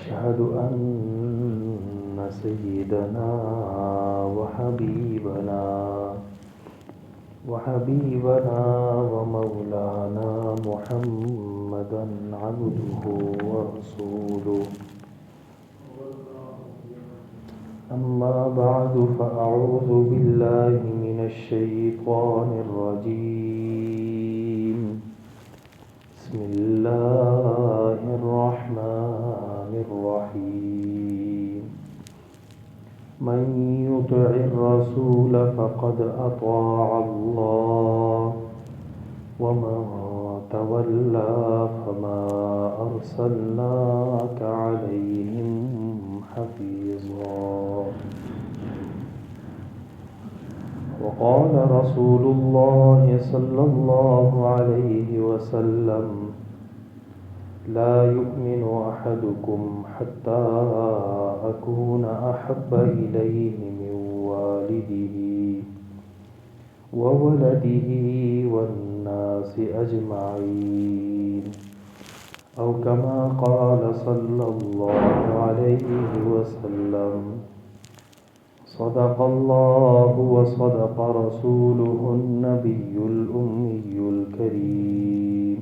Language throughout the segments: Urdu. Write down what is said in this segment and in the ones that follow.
وأشهد أن سيدنا وحبيبنا ومولانا محمدا عبده ورسوله. أما بعد فأعوذ بالله من الشيطان الرجيم. بسم الله الرحمن الرحيم. من يطع الرسول فقد أطاع الله ومن تولى فما أرسلناك عليهم حفيظا. وقال رسول الله صلى الله عليه وسلم: لا يؤمن أحدكم حتى أكون أحب إليه من والده وولده والناس أجمعين، أو كما قال صلى الله عليه وسلم. صدق الله وصدق رسوله النبي الأمي الكريم.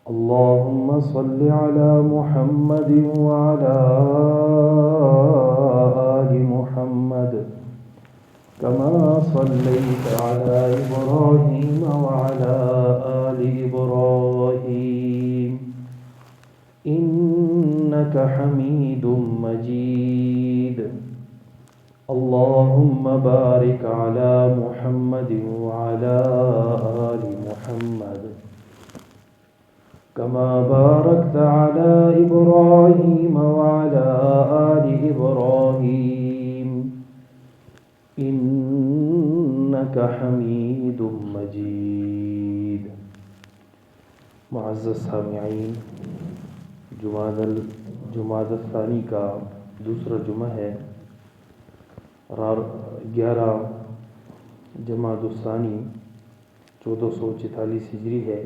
اللهم صل على محمد وعلى آل محمد كما صليت على إبراهيم وعلى آل إبراهيم إنك حميد مجيد. اللهم بارك على محمد وعلى آل محمد كما باركت على إبراهيم وعلى آل إبراهيم إنك حميد مجيد. معزز سامعین، جمادی الثانی کا دوسرا جمعہ ہے، 11 جمادی الثانی 1444 ہجری ہے۔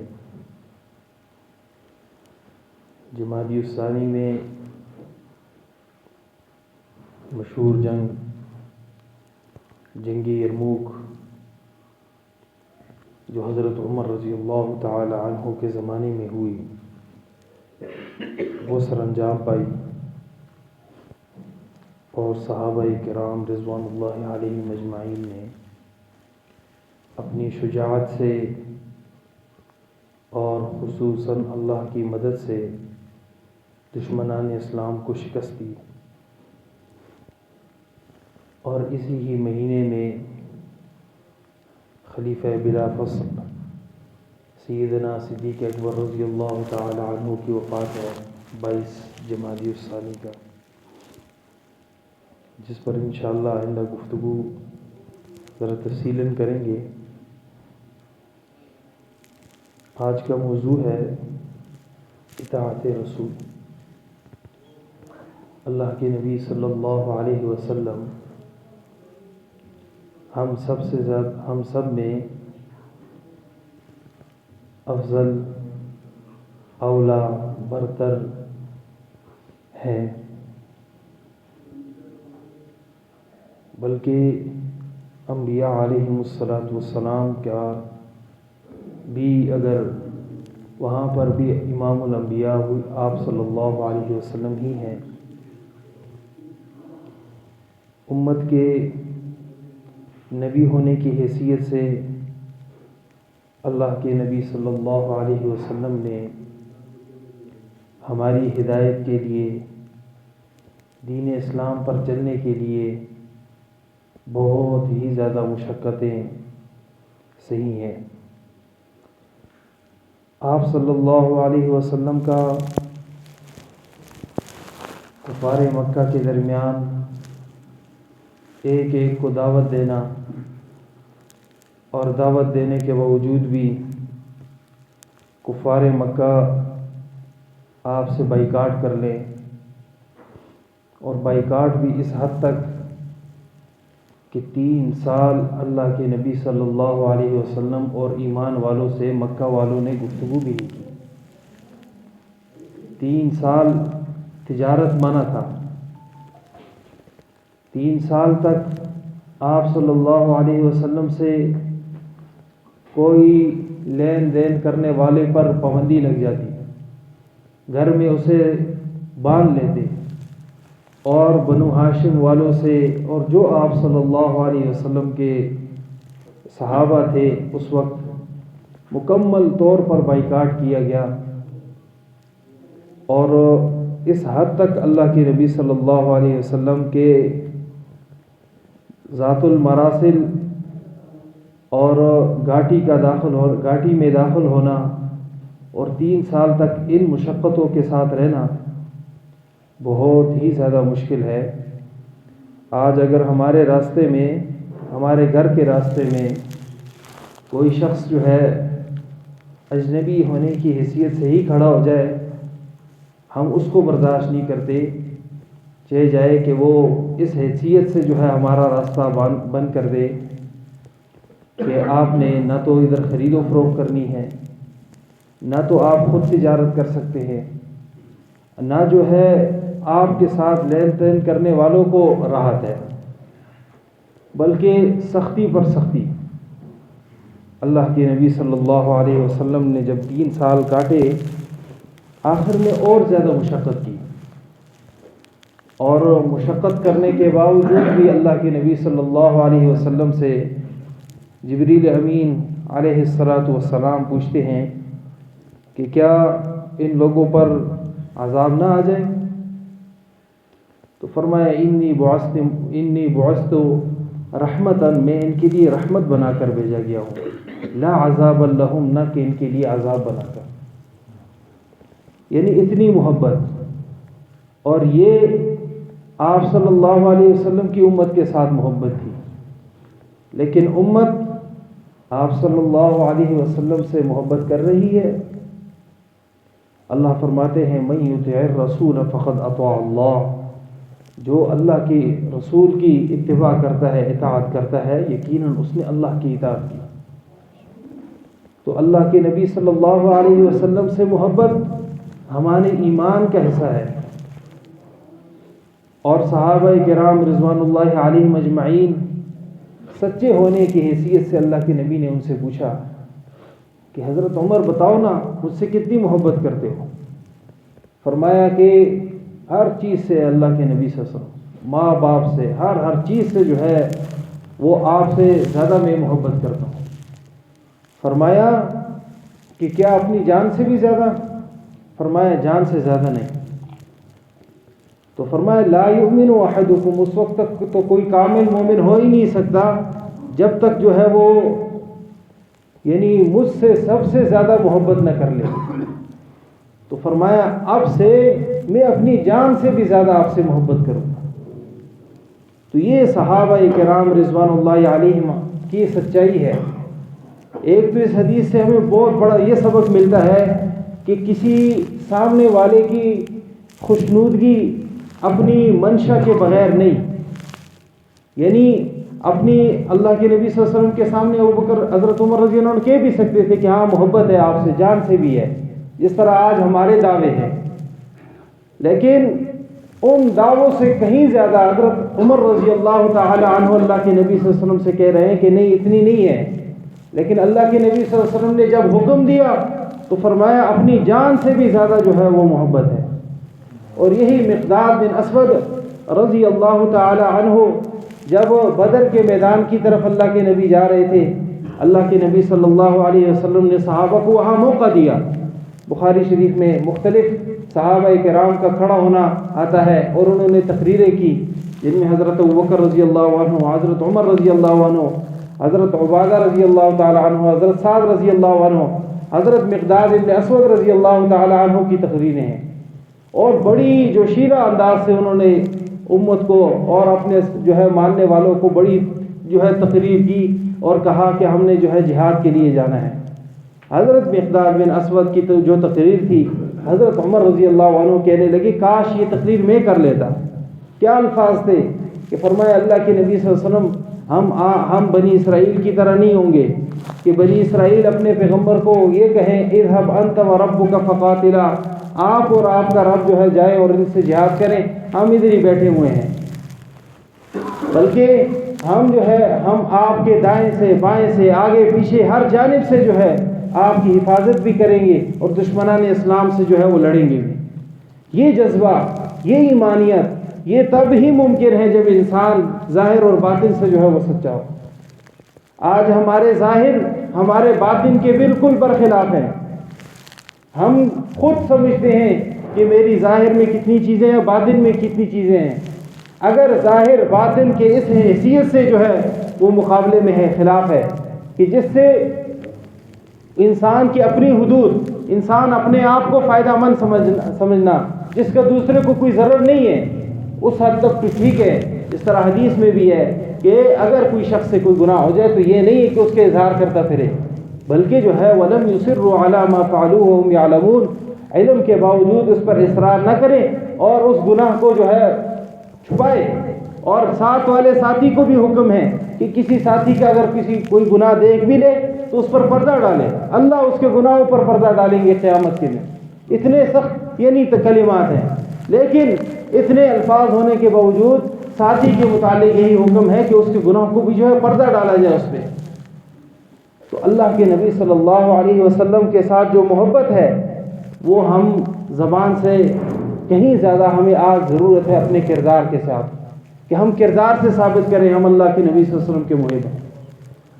جمادی الثانی میں مشہور جنگ یرموک جو حضرت عمر رضی اللہ تعالی عنہ کے زمانے میں ہوئی، وہ سر انجام پائی، اور صحابہ کرام رضوان اللہ علیہم اجمعین نے اپنی شجاعت سے اور خصوصاً اللہ کی مدد سے دشمنان اسلام کو شکست دی، اور اسی ہی مہینے میں خلیفہ بلا فصل سیدنا صدیق اکبر رضی اللہ تعالی عنہ کی وفات ہے، 22 جمادی الثانی کا، جس پر انشاءاللہ آئندہ گفتگو ذرا تفصیلاً کریں گے۔ آج کا موضوع ہے اطاعت رسول۔ اللہ کے نبی صلی اللہ علیہ وسلم ہم سب میں افضل، اولا، برتر ہیں، بلکہ انبیاء علیہم السلام کا بھی اگر وہاں پر بھی امام الانبیاء آپ صلی اللہ علیہ وسلم ہی ہیں۔ امت کے نبی ہونے کی حیثیت سے اللہ کے نبی صلی اللہ علیہ وسلم نے ہماری ہدایت کے لیے، دین اسلام پر چلنے کے لیے بہت ہی زیادہ مشقتیں سہی ہیں۔ آپ صلی اللہ علیہ وسلم کا کفار مکہ کے درمیان ایک کو دعوت دینا، اور دعوت دینے کے باوجود بھی کفار مکہ آپ سے بائیکاٹ کر لیں، اور بائیکاٹ بھی اس حد تک کہ 3 سال اللہ کے نبی صلی اللہ علیہ وسلم اور ایمان والوں سے مکہ والوں نے گفتگو بھی نہیں کی۔ 3 سال تجارت منع تھا. 3 سال تک آپ صلی اللہ علیہ وسلم سے کوئی لین دین کرنے والے پر پابندی لگ جاتی, گھر میں اسے باندھ لیتے, اور بنو ہاشم والوں سے اور جو آپ صلی اللہ علیہ وسلم کے صحابہ تھے اس وقت مکمل طور پر بائیکاٹ کیا گیا. اور اس حد تک اللہ کے نبی صلی اللہ علیہ وسلم کے ذات المراسل اور گھاٹی میں داخل ہونا اور 3 سال تک ان مشقتوں کے ساتھ رہنا بہت ہی زیادہ مشکل ہے. آج اگر ہمارے راستے میں, ہمارے گھر کے راستے میں کوئی شخص جو ہے اجنبی ہونے کی حیثیت سے ہی کھڑا ہو جائے, ہم اس کو برداشت نہیں کرتے, چاہے جائے کہ وہ اس حیثیت سے جو ہے ہمارا راستہ بند کر دے کہ آپ نے نہ تو ادھر خرید و فروخت کرنی ہے, نہ تو آپ خود تجارت کر سکتے ہیں, نہ جو ہے آپ کے ساتھ لین دین کرنے والوں کو راحت ہے, بلکہ سختی پر سختی. اللہ کے نبی صلی اللہ علیہ وسلم نے جب 3 سال کاٹے, آخر میں اور زیادہ مشقت کی, اور مشقت کرنے کے باوجود بھی اللہ کے نبی صلی اللہ علیہ وسلم سے جبریل امین علیہ السلام پوچھتے ہیں کہ کیا ان لوگوں پر عذاب نہ آ جائے؟ تو فرمایا انی بعثت رحمتاً, میں ان کے لیے رحمت بنا کر بھیجا گیا ہوں, لا عذاب لہم, نہ کہ ان کے لیے عذاب بنا کر. یعنی اتنی محبت. اور یہ آپ صلی اللہ علیہ وسلم کی امت کے ساتھ محبت تھی, لیکن امت آپ صلی اللہ علیہ وسلم سے محبت کر رہی ہے. اللہ فرماتے ہیں من یطع الرسول فقد اطاع اللہ, جو اللہ کے رسول کی اتباع کرتا ہے, اطاعت کرتا ہے, یقیناً اس نے اللہ کی اطاعت کی. تو اللہ کے نبی صلی اللہ علیہ وسلم سے محبت ہمارے ایمان کا حصہ ہے. اور صحابہ کرام رضوان اللہ علیہم اجمعین سچے ہونے کی حیثیت سے اللہ کے نبی نے ان سے پوچھا کہ حضرت عمر بتاؤ نا, مجھ سے کتنی محبت کرتے ہو؟ فرمایا کہ ہر چیز سے اللہ کے نبی صلی اللہ علیہ وسلم, ماں باپ سے, ہر چیز سے جو ہے وہ آپ سے زیادہ میں محبت کرتا ہوں. فرمایا کہ کیا اپنی جان سے بھی زیادہ؟ فرمایا جان سے زیادہ نہیں. تو فرمایا لا یؤمن احدکم, اس وقت تک تو کوئی کامل مومن ہو ہی نہیں سکتا جب تک جو ہے وہ یعنی مجھ سے سب سے زیادہ محبت نہ کر لے. تو فرمایا اب سے میں اپنی جان سے بھی زیادہ آپ سے محبت کروں گا. تو یہ صحابہ کرام رضوان اللہ علیہم کی سچائی ہے. ایک تو اس حدیث سے ہمیں بہت بڑا یہ سبق ملتا ہے کہ کسی سامنے والے کی خوشنودگی اپنی منشا کے بغیر نہیں, یعنی اپنی اللہ کے نبی صلی اللہ علیہ وسلم کے سامنے ابوبکر حضرت عمر رضی اللہ عنہ کہہ بھی سکتے تھے کہ ہاں محبت ہے آپ سے, جان سے بھی ہے, جس طرح آج ہمارے دعوے ہیں, لیکن ان دعووں سے کہیں زیادہ حضرت عمر رضی اللہ تعالی عنہ اللہ کے نبی صلی اللہ علیہ وسلم سے کہہ رہے ہیں کہ نہیں اتنی نہیں ہے. لیکن اللہ کے نبی صلی اللہ علیہ وسلم نے جب حکم دیا تو فرمایا اپنی جان سے بھی زیادہ جو ہے وہ محبت ہے. اور یہی مقداد بن اسود رضی اللہ تعالی عنہ جب بدر کے میدان کی طرف اللہ کے نبی جا رہے تھے, اللہ کے نبی صلی اللہ علیہ وسلم نے صحابہ کو وہاں موقع دیا. بخاری شریف میں مختلف صحابہ کرام کا کھڑا ہونا آتا ہے اور انہوں نے تقریریں کی, جن میں حضرت ابوبکر رضی اللہ عنہ, حضرت عمر رضی اللہ عنہ, حضرت عبادہ رضی اللہ تعالی عنہ, حضرت سعد رضی اللہ عنہ, حضرت مقداد بن اسود رضی اللہ تعالی عنہ کی تقریریں ہیں. اور بڑی جوشیلہ انداز سے انہوں نے امت کو اور اپنے جو ہے ماننے والوں کو بڑی جو ہے تقریر کی اور کہا کہ ہم نے جو ہے جہاد کے لیے جانا ہے. حضرت مقداد بن اسود کی جو تقریر تھی, حضرت عمر رضی اللہ عنہ کہنے لگے کاش یہ تقریر میں کر لیتا. کیا الفاظ تھے کہ فرمایا اللہ کے نبی صلی اللہ علیہ وسلم ہم بنی اسرائیل کی طرح نہیں ہوں گے کہ بنی اسرائیل اپنے پیغمبر کو یہ کہیں اذهب انت وربک فقاتلا، آپ اور آپ کا رب جو ہے جائے اور ان سے جہاد کریں، ہم ادھر ہی بیٹھے ہوئے ہیں۔ بلکہ ہم جو ہے ہم آپ کے دائیں سے بائیں سے آگے پیچھے ہر جانب سے جو ہے آپ کی حفاظت بھی کریں گے اور دشمنان اسلام سے جو ہے وہ لڑیں گے بھی۔ یہ جذبہ، یہ ایمانیت، یہ تب ہی ممکن ہے جب انسان ظاہر اور باطن سے جو ہے وہ سچا ہو۔ آج ہمارے ظاہر ہمارے باطن کے بالکل برخلاف ہیں۔ ہم خود سمجھتے ہیں کہ میری ظاہر میں کتنی چیزیں ہیں، باطن میں کتنی چیزیں ہیں۔ اگر ظاہر باطن کے اس حیثیت سے جو ہے وہ مقابلے میں ہے، خلاف ہے کہ جس سے انسان کی اپنی حدود، انسان اپنے آپ کو فائدہ مند سمجھنا، جس کا دوسرے کو کوئی ضرر نہیں ہے، اس حد تک تو ٹھیک ہے۔ اس طرح حدیث میں بھی ہے کہ اگر کوئی شخص سے کوئی گناہ ہو جائے تو یہ نہیں ہے کہ اس کے اظہار کرتا پھرے، بلکہ جو ہے وَلَمْ يُصِرُّوا عَلَى مَا فَعَلُوا وَهُمْ يَعْلَمُونَ، علم کے باوجود اس پر اصرار نہ کریں اور اس گناہ کو جو ہے چھپائے۔ اور ساتھ والے ساتھی کو بھی حکم ہے کہ کسی ساتھی کا اگر کوئی گناہ دیکھ بھی لے تو اس پر پردہ ڈالے، اللہ اس کے گناہوں پر پردہ ڈالیں گے قیامت کے دن۔ اتنے سخت یعنی کلمات ہیں، لیکن اتنے الفاظ ہونے کے باوجود ساتھی کے متعلق یہی حکم ہے کہ اس کے گناہ کو بھی جو ہے پردہ ڈالا جائے اس پہ۔ تو اللہ کے نبی صلی اللہ علیہ وسلم کے ساتھ جو محبت ہے وہ ہم زبان سے کہیں زیادہ ہمیں آج ضرورت ہے اپنے کردار کے ساتھ، کہ ہم کردار سے ثابت کریں ہم اللہ کے نبی صلی اللہ علیہ وسلم کے محب ہیں۔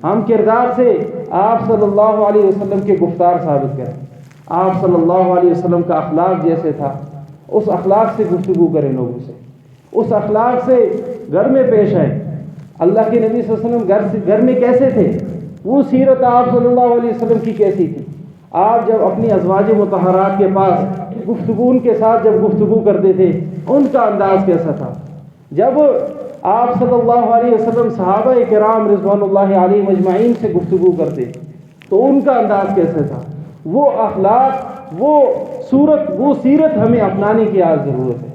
ہم کردار سے آپ صلی اللہ علیہ وسلم کے گفتار ثابت کریں، آپ صلی اللہ علیہ وسلم کا اخلاق جیسے تھا اس اخلاق سے گفتگو کریں لوگوں سے، اس اخلاق سے گھر میں پیش آئیں۔ اللہ کے نبی صلی اللہ علیہ وسلم گھر میں کیسے تھے، وہ سیرت آپ صلی اللہ علیہ وسلم کی کیسی تھی۔ آپ جب اپنی ازواج مطہرات کے پاس گفتگو ان کے ساتھ جب گفتگو کرتے تھے ان کا انداز کیسا تھا، جب آپ صلی اللہ علیہ وسلم صحابہ کرام رضوان اللہ علیہم اجمعین سے گفتگو کرتے تو ان کا انداز کیسے تھا۔ وہ اخلاق، وہ صورت، وہ سیرت ہمیں اپنانے کی آج ضرورت ہے۔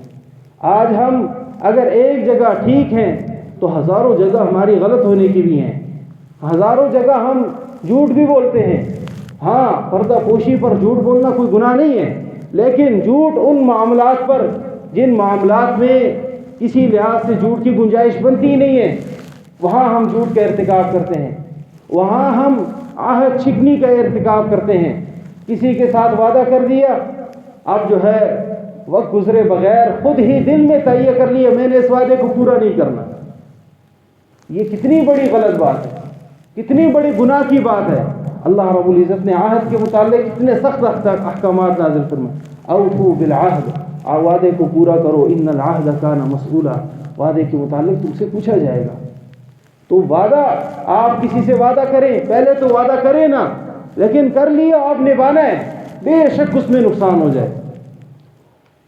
آج ہم اگر ایک جگہ ٹھیک ہیں تو ہزاروں جگہ ہماری غلط ہونے کی بھی ہیں، ہزاروں جگہ ہم جھوٹ بھی بولتے ہیں۔ ہاں، پردہ پوشی پر جھوٹ بولنا کوئی گناہ نہیں ہے، لیکن جھوٹ ان معاملات پر جن معاملات میں کسی لحاظ سے جھوٹ کی گنجائش بنتی ہی نہیں ہے، وہاں ہم جھوٹ کا ارتکاب کرتے ہیں، وہاں ہم عہد شکنی کا ارتکاب کرتے ہیں۔ کسی کے ساتھ وعدہ کر دیا، اب جو ہے وقت گزرے بغیر خود ہی دل میں تہیہ کر لیا میں نے اس وعدے کو پورا نہیں کرنا۔ یہ کتنی بڑی غلط بات ہے، کتنی بڑی گناہ کی بات ہے۔ اللہ رب العزت نے عہد کے متعلق اتنے سخت احکامات نازل فرمائے، اوفوا بالعہد، وعدے کو پورا کرو، ان العہد کان مسئولا، وعدے کے متعلق تم سے پوچھا جائے گا۔ تو وعدہ، آپ کسی سے وعدہ کریں، پہلے تو وعدہ کریں نا، لیکن کر لیا آپ نبھانا ہے، بے شک اس میں نقصان ہو جائے۔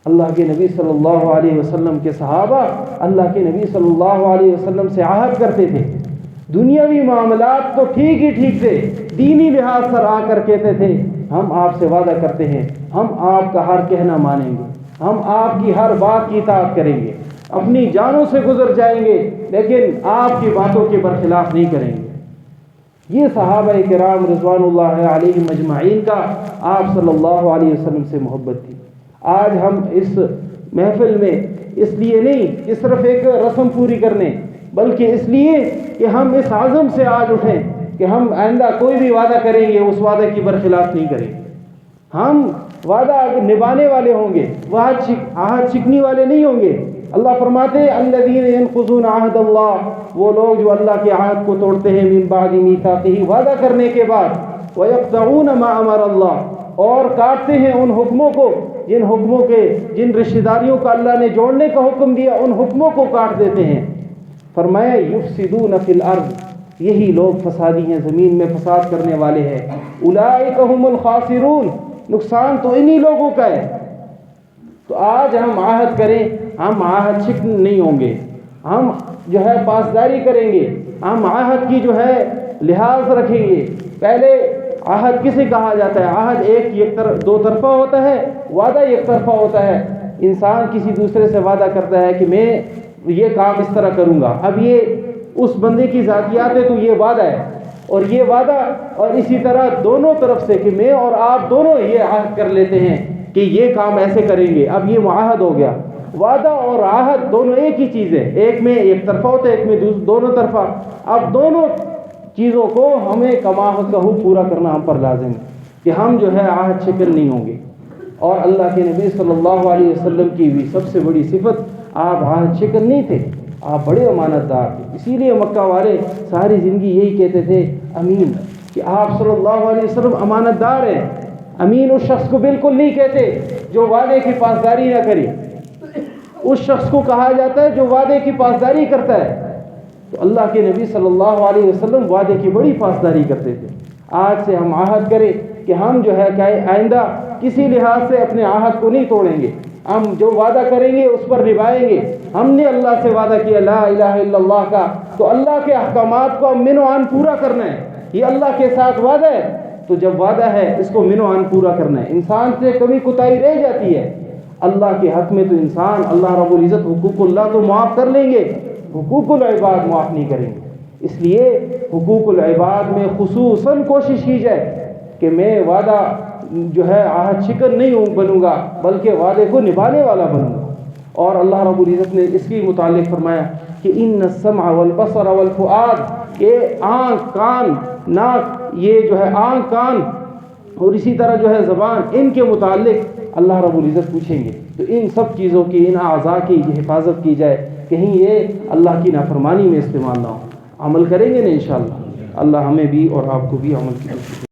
اللہ کے نبی صلی اللہ علیہ وسلم کے صحابہ اللہ کے نبی صلی اللہ علیہ وسلم سے عہد کرتے تھے، دنیاوی معاملات تو ٹھیک ہی ٹھیک تھے، دینی لحاظ پر آ کر کہتے تھے ہم آپ سے وعدہ کرتے ہیں، ہم آپ کا ہر کہنا مانیں گے، ہم آپ کی ہر بات کی اطاعت کریں گے، اپنی جانوں سے گزر جائیں گے لیکن آپ کی باتوں کے برخلاف نہیں کریں گے۔ یہ صحابہ کرام رضوان اللہ علیہم اجمعین کا آپ صلی اللہ علیہ وسلم سے محبت تھی۔ آج ہم اس محفل میں اس لیے نہیں کہ صرف ایک رسم پوری کرنے، بلکہ اس لیے کہ ہم اس عزم سے آج اٹھیں کہ ہم آئندہ کوئی بھی وعدہ کریں گے اس وعدے کی برخلاف نہیں کریں گے، ہم وعدہ نبھانے والے ہوں گے، عہد شکنی والے نہیں ہوں گے۔ اللہ فرماتے ہیں الذین ینقضون عہد اللہ، وہ لوگ جو اللہ کے عہد کو توڑتے ہیں، من بعد میثاقہ، وعدہ کرنے کے بعد، ویقطعون ما امر اللہ، اور کاٹتے ہیں ان حکموں کو، جن حکموں کے، جن رشتہ داریوں کا اللہ نے جوڑنے کا حکم دیا ان حکموں کو کاٹ دیتے ہیں۔ فرمایا یفسدون فی الارض، یہی لوگ فسادی ہیں، زمین میں فساد کرنے والے ہیں۔ اولئک هم الخاسرون، نقصان تو انہی لوگوں کا ہے۔ تو آج ہم عہد کریں، ہم عہد شکن نہیں ہوں گے، ہم جو ہے پاسداری کریں گے، ہم عہد کی جو ہے لحاظ رکھیں گے۔ پہلے عہد کسے کہا جاتا ہے؟ عہد دو طرفہ ہوتا ہے، وعدہ ایک طرفہ ہوتا ہے۔ انسان کسی دوسرے سے وعدہ کرتا ہے کہ میں یہ کام اس طرح کروں گا، اب یہ اس بندے کی ذاتیات ہے تو یہ وعدہ ہے، اور یہ وعدہ، اور اسی طرح دونوں طرف سے کہ میں اور آپ دونوں یہ عہد کر لیتے ہیں کہ یہ کام ایسے کریں گے، اب یہ معاہد ہو گیا۔ وعدہ اور عہد دونوں ایک ہی چیز ہے، ایک میں ایک طرفہ ہوتا ہے، ایک میں دونوں طرفہ۔ اب دونوں چیزوں کو ہمیں کما کہو پورا کرنا ہم پر لازم ہے کہ ہم جو ہے عہد شکن نہیں ہوں گے۔ اور اللہ کے نبی صلی اللہ علیہ وسلم کی بھی سب سے بڑی صفت، آپ عہد شکن نہیں تھے، آپ بڑے امانت دار تھے۔ اسی لیے مکہ والے ساری زندگی یہی کہتے تھے امین، کہ آپ صلی اللہ علیہ وسلم امانت دار ہیں۔ امین اس شخص کو بالکل نہیں کہتے جو وعدے کی پاسداری نہ کرے، اس شخص کو کہا جاتا ہے جو وعدے کی پاسداری کرتا ہے۔ تو اللہ کے نبی صلی اللہ علیہ وسلم وعدے کی بڑی پاسداری کرتے تھے۔ آج سے ہم عہد کریں کہ ہم جو ہے کہ آئندہ کسی لحاظ سے اپنے عہد کو نہیں توڑیں گے، ہم جو وعدہ کریں گے اس پر نبھائیں گے۔ ہم نے اللہ سے وعدہ کیا لا الہ الا اللہ کا، تو اللہ کے احکامات کو من و عن پورا کرنا ہے، یہ اللہ کے ساتھ وعدہ ہے، تو جب وعدہ ہے اس کو من و عن پورا کرنا ہے۔ انسان سے کبھی کوتاہی رہ جاتی ہے اللہ کے حق میں، تو انسان اللہ رب العزت حقوق اللہ تو معاف کر لیں گے، حقوق العباد معاف نہیں کریں گے۔ اس لیے حقوق العباد میں خصوصاً کوشش کی جائے کہ میں وعدہ جو ہے عہد شکن نہیں بنوں گا، بلکہ وعدے کو نبھانے والا بنوں گا۔ اور اللہ رب العزت نے اس کے متعلق فرمایا کہ ان السمع والبصر والفؤاد، یہ آنکھ، کان، ناک، یہ جو ہے آنکھ، کان اور اسی طرح جو ہے زبان، ان کے متعلق اللہ رب العزت پوچھیں گے۔ تو ان سب چیزوں کی، ان اعضاء کی حفاظت کی جائے، کہیں یہ اللہ کی نافرمانی میں استعمال نہ ہو۔ عمل کریں گے نا انشاءاللہ، اللہ ہمیں بھی اور آپ کو بھی عمل کی توفیق